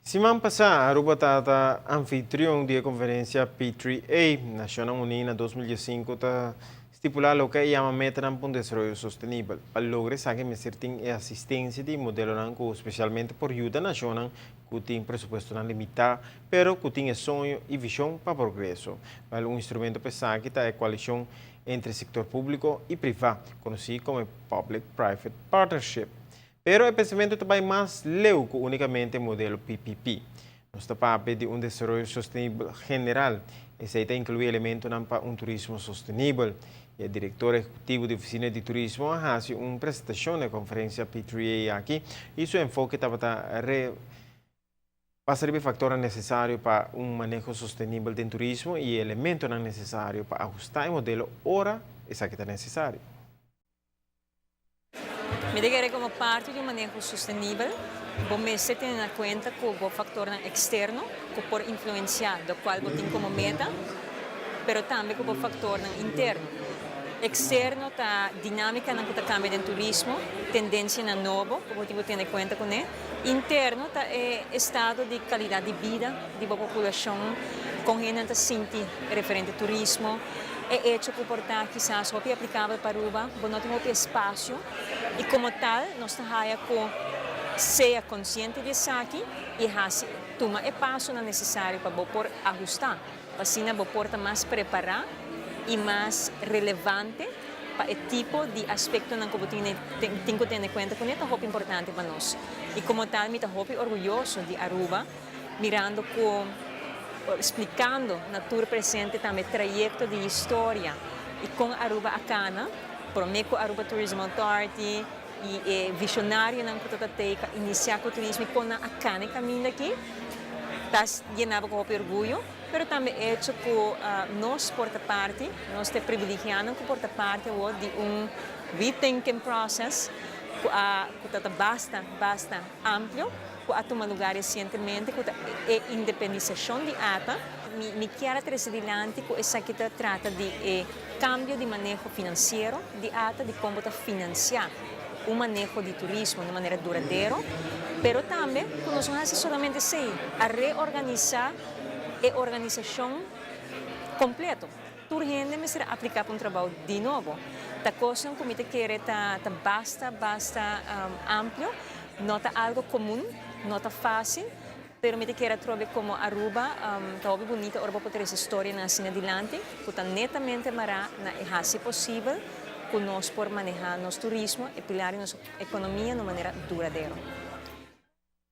Semana passada, Aruba estava anfitrião de conferência P3A, Nações Unidas 2005, está estipulado que é uma meta para um desenvolvimento sustentável. Para lograr isso, que mesmo tem assistência de modelo nanco, especialmente por ajuda nacional, que tem presupuesto limitado, pero que tem sonho e visão para progresso. Para um instrumento pesado que está a coalição entre setor público e privado, conhecido como Public-Private Partnership. Pero el pensamiento também mais leu que unicamente o modelo PPP. Nós papel de desenvolvimento sustentable general, esse inclui elementos para turismo sustentável. E o diretor executivo da Oficina de Turismo faz uma apresentação na conferência P3A aqui, e seu enfoque estava para servir factor necessário para manejo sustentável do turismo e elementos necessários para ajustar o modelo ora essa que está necessário. Mitigare como parte de manejo sostenible, vamos a tener en cuenta que el factor externo que por influenciar, do qual vos como meta, pero también como factor interno. Externo está dinámica na que cambia del turismo, tendencia na novo, que vos tener en cuenta con él. Interno está estado de calidad de vida de la población, con gente sinti referente al turismo. É hecho comportar quizás o que é aplicável para Aruba, não tem outro espaço e como tal nós trabalhamos com ser consciente disso aqui e tomar o passo necessário para por ajustar, para assim estar mais preparado e mais relevante para o tipo de aspecto que tem que ter em conta com isso é importante para nós. E como tal, me estou orgulhoso de Aruba, mirando com explicando na tour presente também trajeto de história e com Aruba Acana, por meio com Aruba Tourism Authority e visionário na Cototateca, iniciar com o turismo com a Acana caminho aqui, está llenado com orgulho, mas também é hecho que nós porta parte, nós te privilegiando que porta parte de rethinking process que está bastante amplo, a tomar lugar recentemente com a independização de ATA. Me quero trazer adiante que essa que trata de cambio de manejo financeiro de ATA, de como financiar o manejo de turismo de maneira duradoura, mas também que nós não somente a reorganizar a organização completa. Urgente me será aplicar para trabalho de novo. A coisa que me quer está bastante amplo, não é algo comum, não é fácil, mas me quer trovar como Aruba, está muito bonita, Aruba pode ter essa história na cena adiante, que está netamente mará na errase possível, que nós por manejar nosso turismo e pilar nossa economia de maneira duradoura.